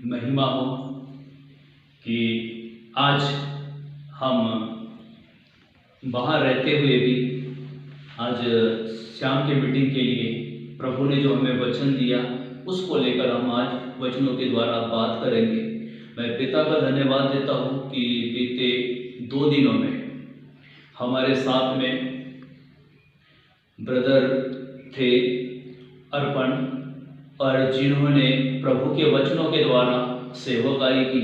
महिमा हो कि आज हम बाहर रहते हुए भी आज शाम के मीटिंग के लिए प्रभु ने जो हमें वचन दिया उसको लेकर हम आज वचनों के द्वारा बात करेंगे। मैं पिता का धन्यवाद देता हूँ कि बीते 2 दिनों में हमारे साथ में ब्रदर थे अर्पण, और जिन्होंने प्रभु के वचनों के द्वारा सेवकाई की,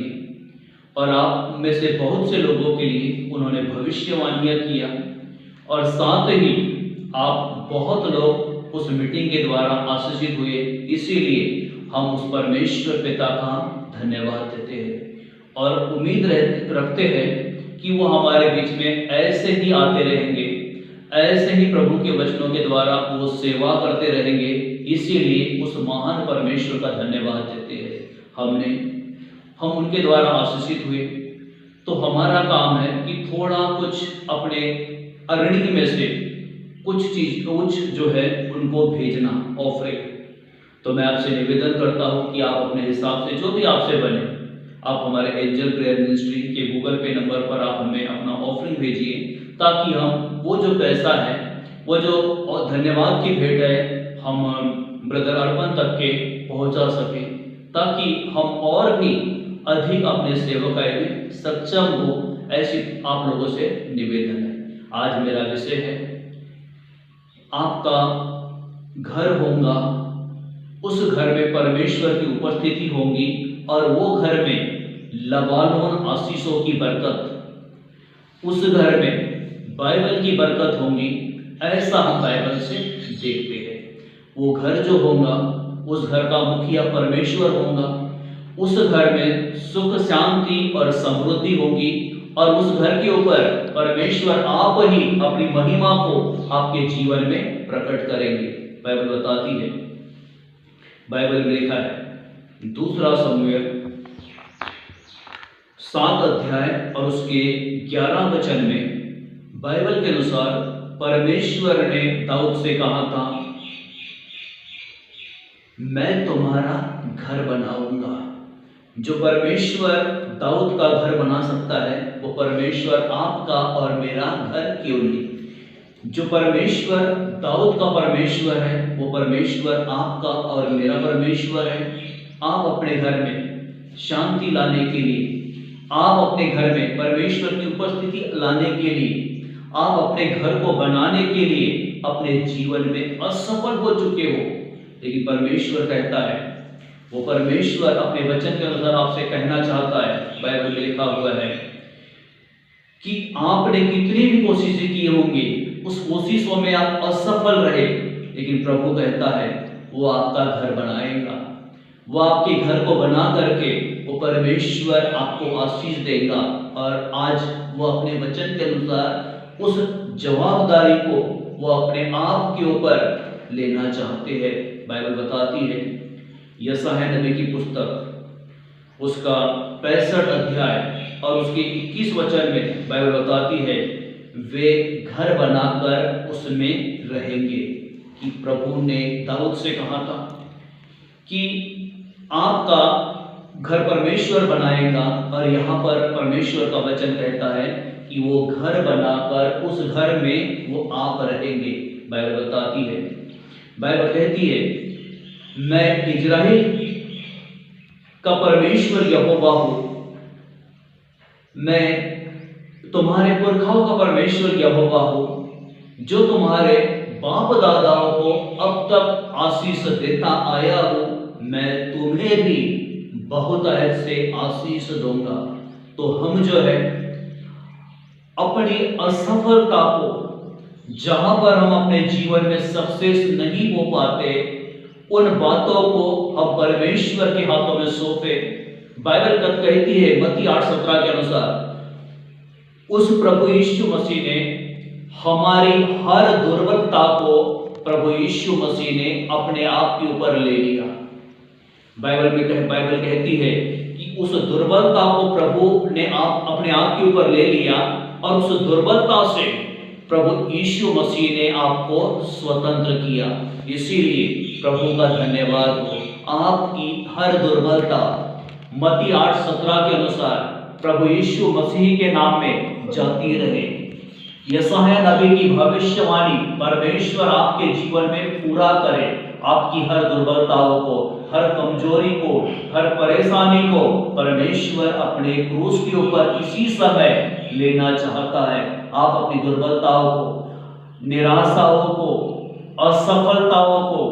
और आप में से बहुत से लोगों के लिए उन्होंने भविष्यवाणियाँ किया, और साथ ही आप बहुत लोग उस मीटिंग के द्वारा आशीषित हुए। इसीलिए हम उस परमेश्वर पिता का धन्यवाद देते हैं और उम्मीद रखते हैं कि वो हमारे बीच में ऐसे ही आते रहेंगे, ऐसे ही प्रभु के वचनों के द्वारा वो सेवा करते रहेंगे। इसीलिए उस महान परमेश्वर का धन्यवाद देते हैं। हम उनके द्वारा आशीषित हुए, तो हमारा काम है कि थोड़ा कुछ अपने अर्निंग में से कुछ जो है उनको भेजना, ऑफरिंग। तो मैं आपसे निवेदन करता हूँ कि आप अपने हिसाब से जो भी आपसे बने, आप हमारे एंजल प्रेयर मिनिस्ट्री के गूगल पे नंबर पर आप हमें अपना ऑफरिंग भेजिए, ताकि हम वो जो पैसा है, वो जो धन्यवाद की भेंट है, हम ब्रदर अर्पण तक के पहुंचा सकें, ताकि हम और भी अधिक अपने सेवकाई में सक्षम हो। ऐसी आप लोगों से निवेदन है। आज मेरा विषय है, आपका घर होगा, उस घर में परमेश्वर की उपस्थिति होगी, और वो घर में लबालोन आशीषों की बरकत, उस घर में बाइबल की बरकत होगी। ऐसा हम बाइबल से देखते हैं। वो घर जो होगा, उस घर का मुखिया परमेश्वर होगा। उस घर में सुख, शांति और समृद्धि होगी, और उस घर के ऊपर परमेश्वर आप ही अपनी महिमा को आपके जीवन में प्रकट करेंगे। बाइबल बताती है, बाइबल में लिखा है 2 शमूएल 7 अध्याय और उसके 11 वचन में बाइबल के अनुसार परमेश्वर ने दाऊद से कहा था, मैं तुम्हारा घर बनाऊंगा। जो परमेश्वर दाऊद का घर बना सकता है, वो परमेश्वर आपका और मेरा घर क्यों नहीं। जो परमेश्वर दाऊद का परमेश्वर है, वो परमेश्वर आपका और मेरा परमेश्वर है। आप अपने घर में शांति लाने के लिए, आप अपने घर में परमेश्वर की उपस्थिति लाने के लिए, आप अपने घर को बनाने के लिए अपने जीवन में असफल हो चुके हो, लेकिन परमेश्वर कहता है, वो परमेश्वर अपने वचन के अनुसार आपसे कहना चाहता है। बाइबल में लिखा हुआ है कि आपने कितनी भी कोशिशें की होंगी, उस कोशिशों में आप असफल रहे, लेकिन प्रभु कहता है वो आपका घर बनाएगा। वो आपके घर को बना करके वो परमेश्वर आपको आशीष देगा, और आज वो अपने वचन के अनुसार उस जवाबदारी को वो अपने आप के ऊपर लेना चाहते हैं। बाइबल बताती है, यशायाह नबी की पुस्तक उसका 65 अध्याय और उसके 21 वचन में बाइबल बताती है, वे घर बनाकर उसमें रहेंगे। कि प्रभु ने दाऊद से कहा था कि आपका घर परमेश्वर बनाएगा, और यहाँ पर परमेश्वर का वचन कहता है कि वो घर बनाकर उस घर में वो आप रहेंगे। बाइबल बताती है, बाइबल कहती है, मैं इजराइल का परमेश्वर यहोवा हूं, मैं तुम्हारे पुरखाओं का परमेश्वर यहोवा हूं, जो तुम्हारे बाप दादाओं को अब तक आशीष देता आया हूं। मैं तुम्हें भी बहुत ऐसे आशीष दूंगा। तो हम जो है अपनी असफलता को, जहां पर हम अपने जीवन में सक्सेस नहीं हो पाते, उन बातों को हम परमेश्वर के हाथों में सौंपे। बाइबल कहती है मत्ती 8:17 के अनुसार, उस प्रभु यीशु मसीह ने हमारी हर दुर्बलता को प्रभु यीशु मसीह ने अपने आप के ऊपर ले लिया। बाइबल कहती है कि उस दुर्बलता को प्रभु ने अपने आप के ऊपर ले लिया, और उस दुर्बलता से प्रभु यीशु मसीह ने आपको स्वतंत्र किया। इसीलिए प्रभु का धन्यवाद हो। आपकी हर दुर्बलता मत्ती 8:17 के अनुसार प्रभु यीशु मसीह के नाम में जाती रहे। यशायाह नबी की भविष्यवाणी परमेश्वर आपके जीवन में पूरा करे। आपकी हर दुर्बलताओं को, हर कमजोरी को, हर परेशानी को परमेश्वर अपने क्रूस के ऊपर इसी समय लेना चाहता है। आप अपनी दुर्बलताओं को, निराशाओं को, असफलताओं को,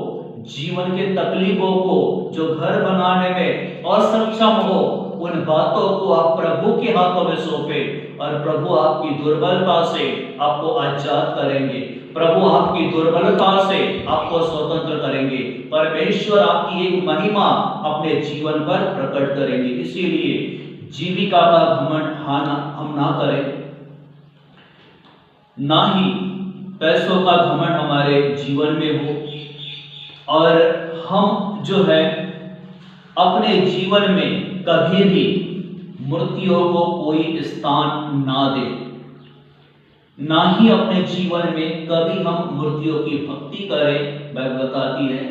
जीवन के तकलीफों को, जो घर बनाने में असक्षम हो, उन बातों को आप प्रभु के हाथों में सौंपे और प्रभु आपकी दुर्बलता से आपको आजाद करेंगे। प्रभु आपकी दुर्बलता से आपको स्वतंत्र करेंगे। परमेश्वर आपकी एक महिमा अपने जीवन पर प्रकट करेंगे। इसीलिए जीविका का घमंड हम ना करें, ना ही पैसों का घमंड हमारे जीवन में हो, और हम जो है अपने जीवन में कभी भी मूर्तियों को कोई स्थान ना दे, ना ही अपने जीवन में कभी हम मूर्तियों की भक्ति करें। बाइबल बताती है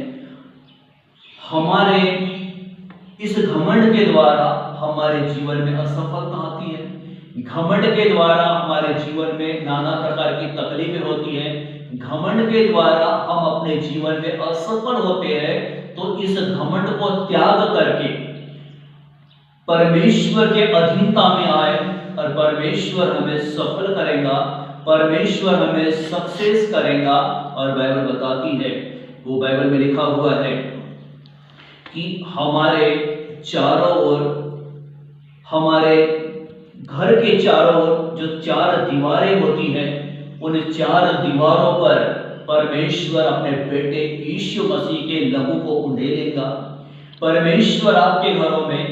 हमारे इस घमंड के द्वारा हमारे जीवन में असफलता आती है। घमंड के द्वारा हमारे जीवन में नाना प्रकार की तकलीफें होती हैं। घमंड के द्वारा हम अपने जीवन में असफल होते हैं। तो इस घमंड को त्याग करके परमेश्वर के अधीनता में आए और परमेश्वर हमें सफल करेगा, परमेश्वर हमें सक्सेस करेगा। और बाइबल बताती है, वो बाइबल में लिखा हुआ है कि हमारे चारों ओर, हमारे घर के चारों ओर जो 4 दीवारें होती हैं, उन 4 दीवारों पर परमेश्वर अपने बेटे यीशु मसीह के लहू को उंडेलेगा। परमेश्वर आपके घरों में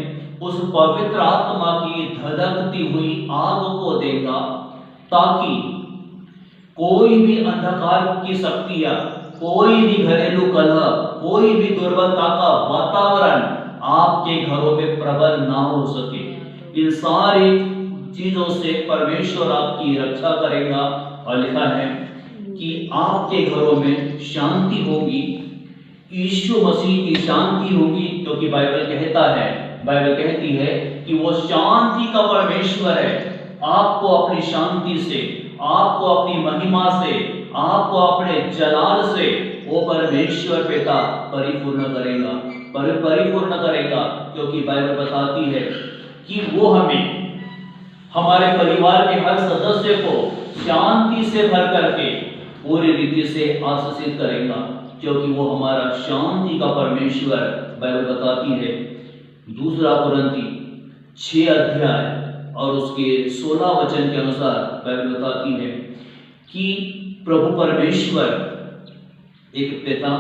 उस पवित्र आत्मा की धधकती हुई आग को देगा, ताकि कोई भी अंधकार की शक्तियां, कोई भी घरेलू कलह, कोई भी दुर्बलता का वातावरण आपके घरों में प्रबल ना हो सके। इन सारी चीजों से परमेश्वर आपकी रक्षा करेगा। और लिखा है कि आपके घरों में शांति होगी, यीशु मसीह की शांति होगी, क्योंकि बाइबल कहती है कि वो शांति का परमेश्वर है। आपको अपनी शांति से, आपको अपनी महिमा से, आपको अपने जलाल से वो परमेश्वर पिता परिपूर्ण करेगा, क्योंकि बाइबल बताती है कि वो हमें, हमारे परिवार के हर सदस्य को शांति से भर करके पूरी रीति से आशीषित करेगा, क्योंकि वो हमारा शांति का परमेश्वर। बाइबल बताती है 2 कुरिन्ती 6 अध्याय और उसके 16 वचन के अनुसार बाइबल बताती है कि प्रभु परमेश्वर एक पिता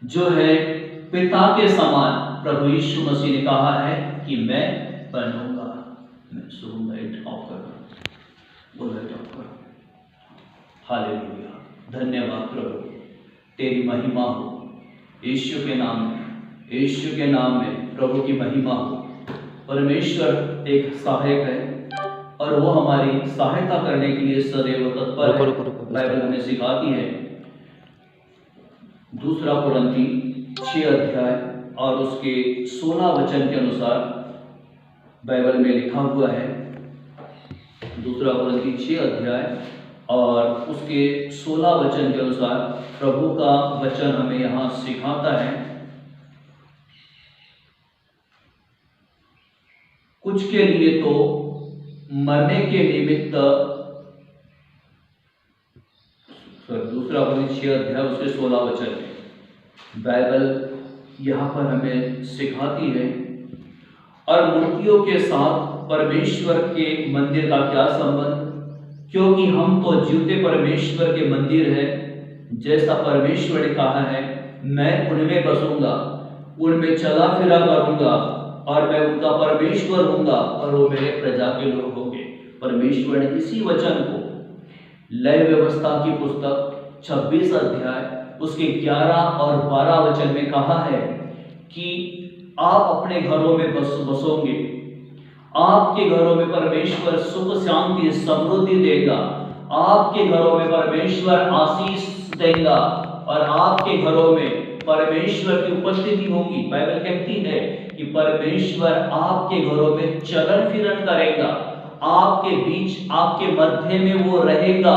जो है, पिता के समान प्रभु यीशु मसीह ने कहा है कि मैं बनूंगा। हालेलुया, धन्यवाद प्रभु, तेरी महिमा हो यीशु के नाम में, यीशु के नाम में प्रभु की महिमा हो। परमेश्वर एक सहायक है और वो हमारी सहायता करने के लिए सदैव तत्पर है। बाइबल हमें सिखाती है 2 कुरिन्ती 6 अध्याय और उसके 16 वचन के अनुसार बाइबल में लिखा हुआ है। 2 कुरिन्ती 6 अध्याय और उसके 16 वचन के अनुसार प्रभु का वचन हमें यहाँ सिखाता है, कुछ के लिए तो मरने के निमित्त, 2 कुरिन्ती 6 अध्याय उसके 16 वचन में बाइबल यहाँ पर हमें सिखाती है। और मूर्तियों के साथ परमेश्वर के मंदिर का क्या संबंध, क्योंकि हम तो जीवते परमेश्वर के मंदिर है। जैसा परमेश्वर ने कहा है, मैं उनमें बसूंगा, उनमें चला फिरा करूंगा और मैं उनका परमेश्वर हूंगा और वो मेरे प्रजा के लोग होंगे। परमेश्वर ने इसी वचन को लय व्यवस्था की पुस्तक 26 अध्याय उसके 11 और 12 वचन में कहा है कि आप अपने घरों में बसोगे, आपके घरों में परमेश्वर सुख शांति समृद्धि देगा, आपके घरों में परमेश्वर आशीष देगा और आपके घरों में परमेश्वर की उपस्थिति होगी। बाइबल कहती है कि परमेश्वर आपके घरों में चलन फिरन करेगा, आपके बीच, आपके मध्य में वो रहेगा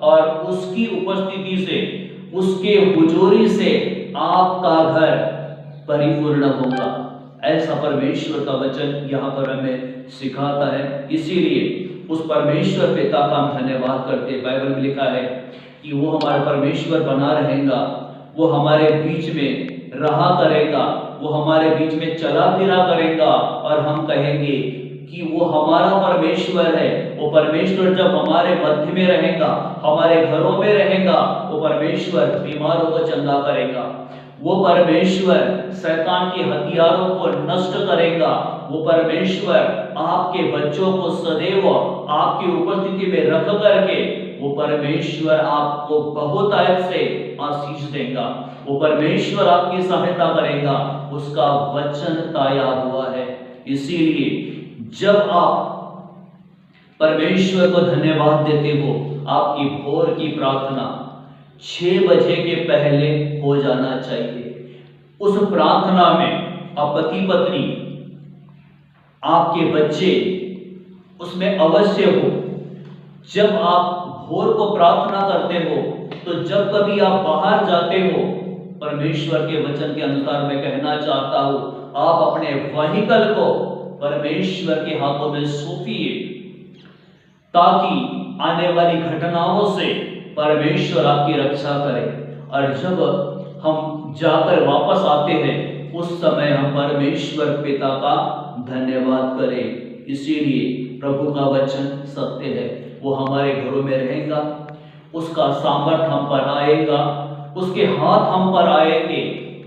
और उसकी उपस्थिति से, उसके हुजूरी से आपका घर परिपूर्ण होगा। ऐसा परमेश्वर का वचन यहाँ पर हमें सिखाता है। इसीलिए उस परमेश्वर पिता का हम धन्यवाद करते हैं। बाइबल में लिखा है कि वो हमारा परमेश्वर बना रहेगा, वो हमारे बीच में रहा करेगा, वो हमारे बीच में चला फिरा करेगा और हम कहेंगे कि वो हमारा परमेश्वर है। वो परमेश्वर जब हमारे मध्य में रहेगा, हमारे घरों में रहेगा, वो परमेश्वर बीमारों को चंगा करेगा, वो परमेश्वर शैतान के हथियारों को नष्ट करेगा, वो परमेश्वर आपके बच्चों को सदैव आपकी उपस्थिति में रख करके वो परमेश्वर आपको बहुतायत से आशीष देगा, वो परमेश्वर आपकी सहायता करेगा, उसका वचन ताया हुआ है। इसीलिए जब आप परमेश्वर को धन्यवाद देते हो, आपकी भोर की प्रार्थना 6 बजे के पहले हो जाना चाहिए। उस प्रार्थना में आप पति पत्नी, आपके बच्चे उसमें अवश्य हो। जब आप भोर को प्रार्थना करते हो तो जब कभी आप बाहर जाते हो, परमेश्वर के वचन के अनुसार मैं कहना चाहता हूं, आप अपने व्हीकल को परमेश्वर के हाथों में सौंपिए ताकि आने वाली घटनाओं से परमेश्वर आपकी रक्षा करे। और जब हम जाकर वापस आते हैं उस समय हम परमेश्वर पिता का धन्यवाद करें। इसीलिए प्रभु का वचन सत्य है, वो हमारे घरों में रहेगा, उसका सामर्थ हम पर आएगा, उसके हाथ हम पर आएंगे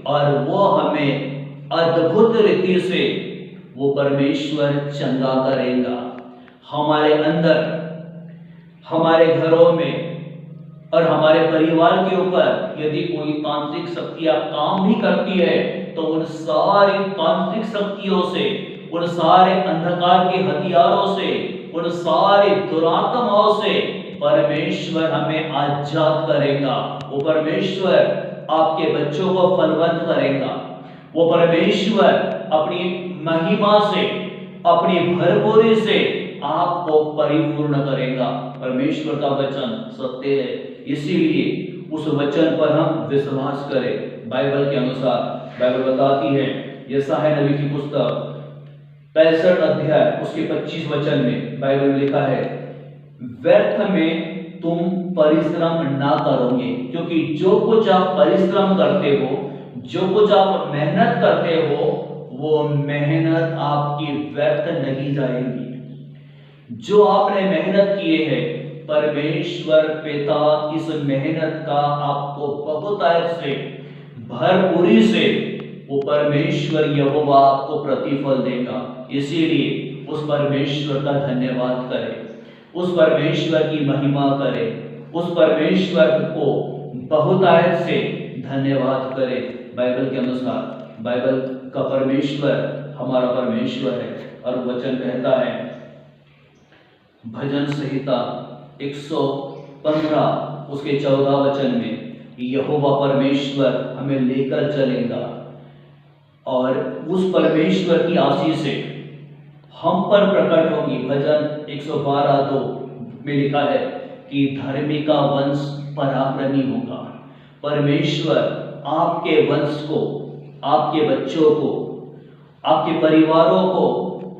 और वो हमें अद्भुत रीति से वो परमेश्वर चंगा करेगा। हमारे अंदर, हमारे घरों में और हमारे परिवार के ऊपर यदि कोई तांत्रिक शक्तियां काम भी करती है तो उन सारी तांत्रिक शक्तियों से, उन सारे अंधकार के हथियारों से, उन सारी दुरात्माओं से परमेश्वर हमें आजाद करेगा। वो परमेश्वर आपके बच्चों को फलवंत करेगा, वो परमेश्वर अपनी महिमा से, अपनी भरपूरी से आपको परिपूर्ण करेगा। परमेश्वर का वचन सत्य है, इसीलिए उस वचन पर हम विश्वास करें। बाइबल के अनुसार बाइबल बताती है, यशायाह नबी की पुस्तक 65 अध्याय उसके 25 वचन में बाइबल में लिखा है, व्यर्थ में तुम परिश्रम ना करोगे, क्योंकि जो कुछ आप परिश्रम करते हो, जो कुछ आप मेहनत करते हो, वो मेहनत आपकी व्यर्थ नहीं जाएगी। जो आपने मेहनत किए हैं, परमेश्वर पिता इस मेहनत का आपको बहुतायत से, भरपूरी से वो परमेश्वर यहोवा आपको प्रतिफल देगा। इसीलिए उस परमेश्वर का धन्यवाद करें, उस परमेश्वर की महिमा करें, उस परमेश्वर को बहुतायत से धन्यवाद करें। बाइबल के अनुसार, बाइबल का परमेश्वर हमारा परमेश्वर है और वचन कहता है, भजन संहिता 115 उसके 14 वचन में, यहोवा परमेश्वर हमें लेकर चलेगा और उस परमेश्वर की आशीष से हम पर प्रकट होगी। भजन 112:2 में लिखा है कि धर्मी का वंश पराक्रमी होगा। परमेश्वर आपके वंश को, आपके बच्चों को, आपके परिवारों को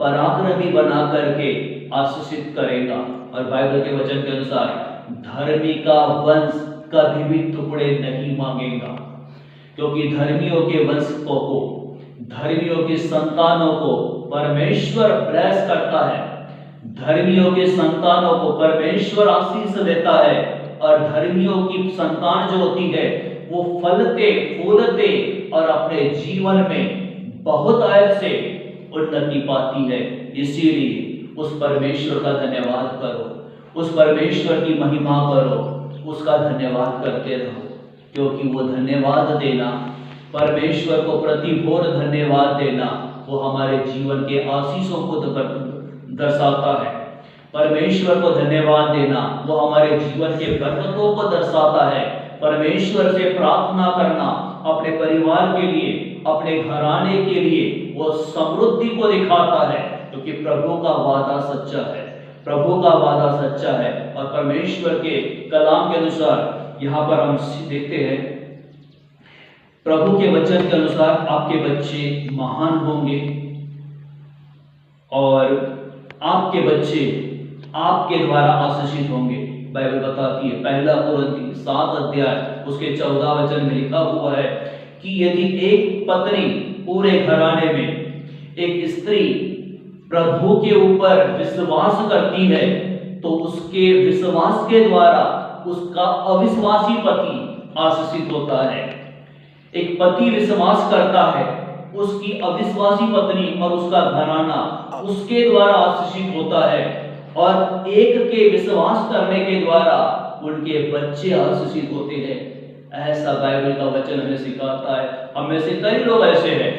पराक्रमी बना करके आशीषित करेगा। और बाइबल के वचन के अनुसार धर्मी का वंश कभी भी टुकड़े नहीं मांगेगा, क्योंकि धर्मियों के वंश को, धर्मियों के संतानों को परमेश्वर ब्लेस करता है, धर्मियों के संतानों को परमेश्वर आशीष देता है और धर्मियों की संतान जो होती है वो फलते फूलते और अपने जीवन में बहुत आयत से उन्नति पाती है। इसीलिए उस परमेश्वर का धन्यवाद करो, उस परमेश्वर की महिमा करो, उसका धन्यवाद करते रहो, क्योंकि वो धन्यवाद देना, परमेश्वर को प्रतिभोर धन्यवाद देना, वो हमारे जीवन के आशीषों को दर्शाता है। परमेश्वर को धन्यवाद देना वो हमारे जीवन के बरकतों को दर्शाता है। परमेश्वर से प्रार्थना करना अपने परिवार के लिए, अपने घराने के लिए वो समृद्धि को दिखाता है, क्योंकि प्रभु का वादा सच्चा है, प्रभु का वादा सच्चा है। और परमेश्वर के कलाम के अनुसार यहाँ पर हम देखते हैं, प्रभु के वचन के अनुसार आपके बच्चे महान होंगे और आपके बच्चे आपके द्वारा आशीषित होंगे। बाइबल बताती है, पहला कुरिन्थी 7 अध्याय उसके 14 वचन में लिखा हुआ है कि यदि एक पत्नी पूरे घराने में एक स्त्री प्रभु के ऊपर विश्वास करती है तो उसके विश्वास के द्वारा उसका अविश्वासी पति आशीषित होता है। एक पति विश्वास करता है, उसकी अविश्वासी पत्नी और उसका घराना उसके द्वारा आशीषित होता है, और एक के विश्वास करने के द्वारा उनके बच्चे आशीषित होते हैं। ऐसा बाइबल का वचन हमें सिखाता है। हम में से कई लोग ऐसे हैं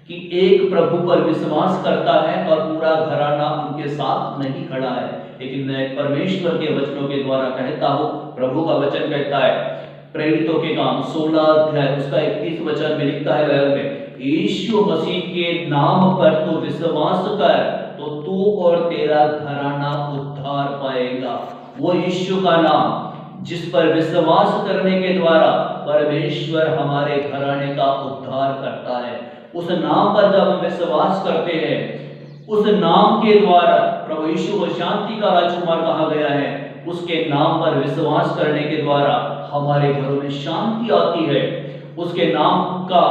कि एक प्रभु पर विश्वास करता है और पूरा घराना उनके साथ नहीं खड़ा है, लेकिन मैं परमेश्वर के वचनों के द्वारा कहता हूं, प्रभु का वचन कहता है, प्रेरितों के काम 16 अध्याय उसका 31 वचन में लिखता है बाइबल में, यीशु मसीह के नाम पर तू विश्वास कर तो तू और तेरा घराना उद्धार पाएगा। वो यीशु का नाम जिस पर विश्वास करने के द्वारा परमेश्वर हमारे घराने का उद्धार करता है, उस नाम पर जब हम विश्वास करते हैं, उस नाम के द्वारा प्रभु यीशु को शांति का राजकुमार कहा गया है, उसके नाम पर विश्वास करने के द्वारा हमारे घरों में शांति आती है। उसके नाम का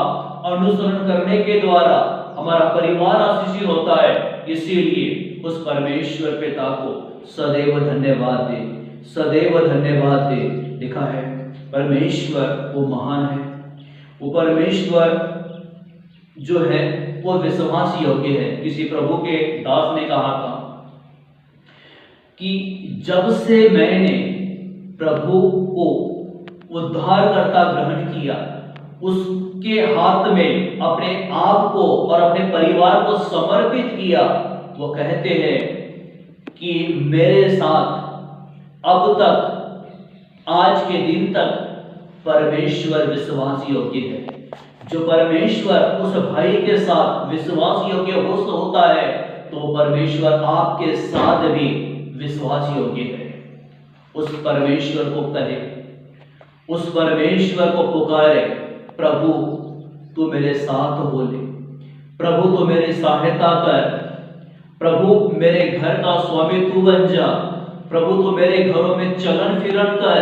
अनुसरण करने के द्वारा हमारा परिवार आशीषित होता है। इसीलिए उस परमेश्वर पिता को सदैव धन्यवाद दे, सदैव धन्यवाद दे। लिखा है परमेश्वर वो महान है, वो परमेश्वर जो है वो विश्वास योग्य है। किसी प्रभु के दास ने कहा था कि जब से मैंने प्रभु को उद्धारकर्ता ग्रहण किया, उसके हाथ में अपने आप को और अपने परिवार को समर्पित किया, वो कहते हैं कि मेरे साथ अब तक आज के दिन तक परमेश्वर विश्वास योग्य है। जो परमेश्वर उस भाई के साथ विश्वास योग्य होता है तो परमेश्वर आपके साथ भी विश्वास योग्य है। उस परमेश्वर को कहे, उस परमेश्वर को पुकारे, प्रभु तू मेरे साथ बोले, प्रभु तू मेरी सहायता कर, प्रभु मेरे घर का स्वामी तू बन जा, प्रभु तू मेरे घरों में चलन फिरन कर,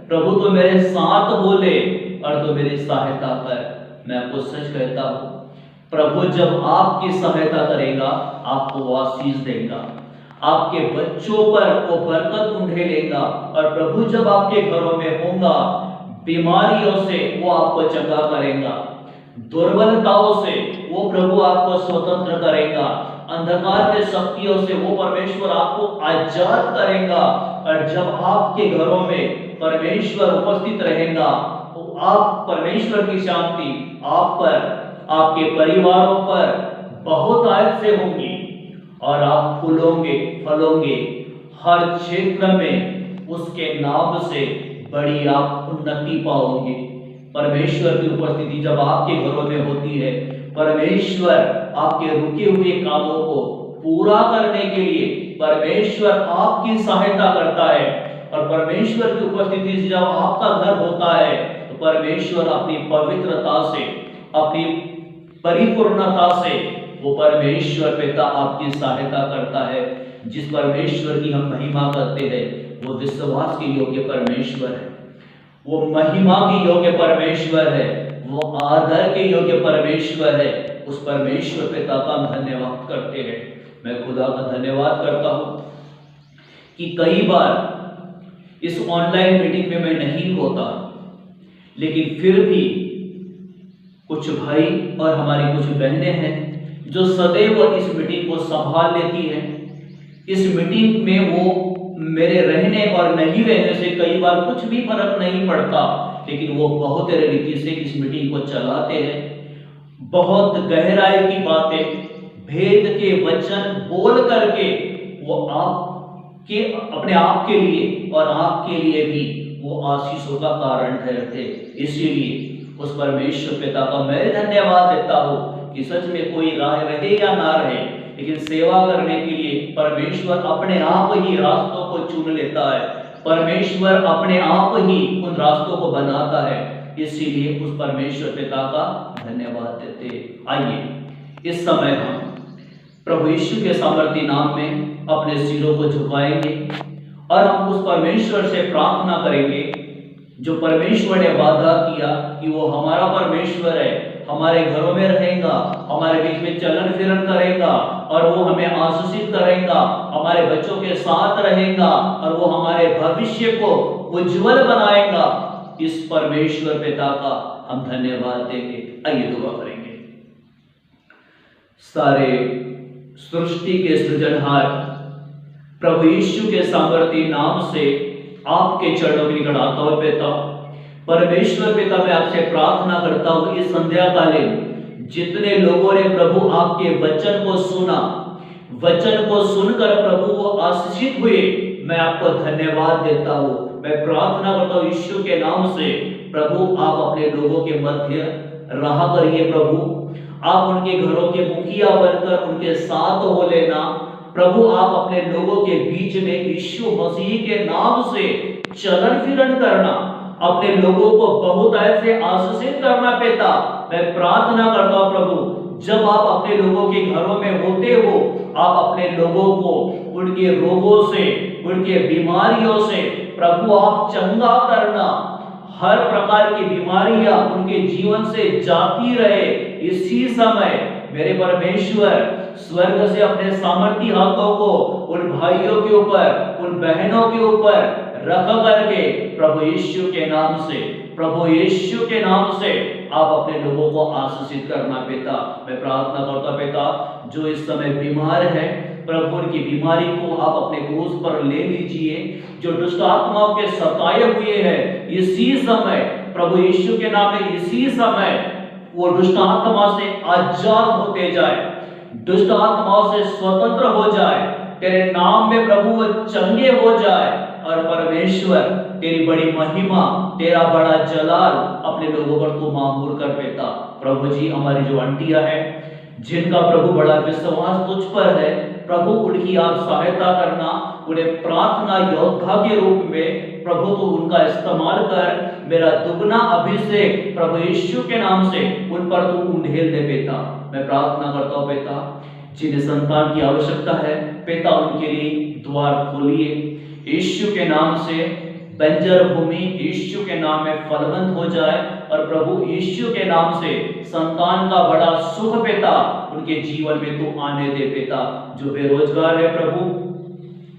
प्रभु तू मेरे साथ बोले और तू मेरी सहायता कर। मैं आपको सच कहता हूं, प्रभु जब आपकी सहायता करेगा आपको वो आशीष देगा, आपके बच्चों पर वो बरकत उंडे लेगा, और प्रभु जब आपके घरों में होगा बीमारियों से वो आपको चंगा करेगा, दुर्बलताओं से वो प्रभु आपको स्वतंत्र करेगा, अंधकार के शक्तियों से वो परमेश्वर आपको आजाद करेगा। और जब आपके घरों में परमेश्वर उपस्थित रहेगा तो आप परमेश्वर की शांति आप पर, आपके परिवारों पर बहुत आयत से होंगी और आप फूलोगे फलोगे, हर क्षेत्र में उसके नाम से बड़ी आप उन्नति पाओगे। परमेश्वर की उपस्थिति जब आपके घरों में होती है, परमेश्वर आपके रुके हुए कामों को पूरा करने के लिए परमेश्वर आपकी सहायता करता है। और परमेश्वर की उपस्थिति से जब आपका घर होता है तो परमेश्वर अपनी पवित्रता से, अपनी परिपूर्णता से वो परमेश्वर पिता आपकी सहायता करता है। जिस परमेश्वर की हम महिमा करते हैं वो विश्वास के योग्य परमेश्वर है, वो महिमा के योग्य परमेश्वर है, वो आदर के योग्य परमेश्वर है। उस परमेश्वर पिता का हम धन्यवाद करते हैं। मैं खुदा का धन्यवाद करता हूं कि कई बार इस ऑनलाइन मीटिंग में मैं नहीं होता, लेकिन फिर भी कुछ भाई और हमारी कुछ बहनें हैं जो सदैव इस मीटिंग को संभाल लेती हैं। इस मीटिंग में वो मेरे रहने और नहीं रहने से कई बार कुछ भी फर्क नहीं पड़ता, लेकिन वो बहुत रीति से इस मीटिंग को चलाते हैं। बहुत गहराई की बातें, भेद के वचन बोल करके वो आपके अपने आप के लिए और आपके लिए भी वो आशीषों का कारण ठहरते। इसीलिए उस परमेश्वर पिता का मैं धन्यवाद देता हूँ कि सच में कोई राह रहे या ना रहे, लेकिन सेवा करने के लिए परमेश्वर अपने आप ही रास्तों को चुन लेता है। परमेश्वर अपने आप ही उन रास्तों को बनाता है, इसीलिए उस परमेश्वर पिता का धन्यवाद देते। आइए इस समय हम प्रभु यीशु के सामर्थी नाम में अपने सिरों को झुकाएंगे और हम उस परमेश्वर से प्रार्थना करेंगे जो परमेश्वर ने वादा किया कि वो हमारा परमेश्वर है, हमारे घरों में रहेगा, हमारे बीच में चलन फिरन करेगा और वो हमें आशीषित करेगा, हमारे बच्चों के साथ रहेगा और वो हमारे भविष्य को उज्जवल बनाएगा। इस परमेश्वर पिता का हम धन्यवाद देंगे। आइए दुआ करेंगे। सारे सृष्टि के सृजनहार प्रभु यीशु के सामर्थी नाम से आपके चरणों में निकट आता हूं पिता। परमेश्वर पिता, मैं आपसे प्रार्थना करता हूं इस संध्या कालीन जितने लोगों ने प्रभु आपके वचन को सुना, वचन को सुनकर प्रभु वो आशीषित हुए, मैं आपको धन्यवाद देता हूं। मैं प्रार्थना करता हूं यीशु के नाम से प्रभु आप अपने लोगों के मध्य रहा करिए। प्रभु आप उनके घरों के मुखिया बनकर उनके साथ हो लेना। प्रभु आप अपने लोगों के बीच में यीशु मसीह के नाम से चलन फिरन करना, अपने लोगों को बहुत ऐसे आशीषित करना पिता। मैं प्रार्थना करता हूं प्रभु जब आप अपने लोगों के घरों में होते हो, आप अपने लोगों को उनके रोगों से, उनके बीमारियों से प्रभु आप चंगा करना। हर प्रकार की बीमारियां उनके जीवन से जाती रहे। इसी समय मेरे परमेश्वर स्वर्ग से अपने सामर्थी हाथों को उन भाइयों के ऊपर, उन बहनों के ऊपर रख करके प्रभु यीशु के नाम से, प्रभु यीशु के नाम से आप अपने लोगों को आशीषित करना पिता। मैं प्रार्थना करता पिता जो इस समय बीमार है प्रभु उनकी बीमारी को आप अपने क्रूस पर ले लीजिए। जो दुष्ट आत्माओं के सताए हुए हैं इसी समय प्रभु यीशु के नाम में, इसी समय वो दुष्ट आत्मा से आजाद होते जाए, दुष्ट आत्माओं से स्वतंत्र हो जाए, तेरे नाम में प्रभु वो चंगे हो जाए और परमेश्वर तेरी बड़ी महिमा, तेरा बड़ा जलाल अपने लोगों पर तू मामूर कर देता। प्रभु जी हमारी जो आंटियां हैं जिनका प्रभु बड़ा विश्वास तुझ पर है, प्रभु उनकी आप सहायता करना, उन्हें प्रार्थना योद्धा के रूप में प्रभु तू उनका इस्तेमाल कर। मेरा दुगना अभिषेक प्रभु यीशु के नाम से उन पर तू उंडेल दे पिता। मैं प्रार्थना करता हूँ पिता जिन्हें संतान की आवश्यकता है पिता उनके लिए द्वार खोलिए यीशु के नाम से। बंजर भूमि यीशु के नाम में फलवंत हो जाए और प्रभु यीशु के नाम से संतान का बड़ा सुख पिता उनके जीवन में तू आने दे पिता। जो बेरोजगार है प्रभु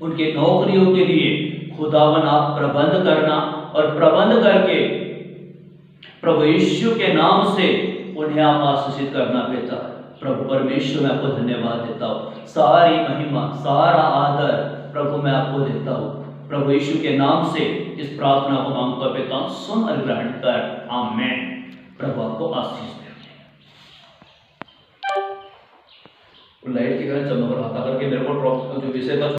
उनके नौकरियों के लिए खुदावन आप प्रबंध करना और प्रबंध करके प्रभु यीशु के नाम से उन्हें आप आशीषित करना पिता। प्रभु परमेश्वर मैं आपको धन्यवाद देता हूँ, सारी महिमा सारा आदर प्रभु मैं आपको देता हूँ। प्रभु यीशु के नाम से इस प्रार्थना को मांगता पिता सुन और ग्रहण कर, आमेन। प्रभु आपको आशीष दे। लाइट की तरह चमक रहा था करके मेरे को जो विषय था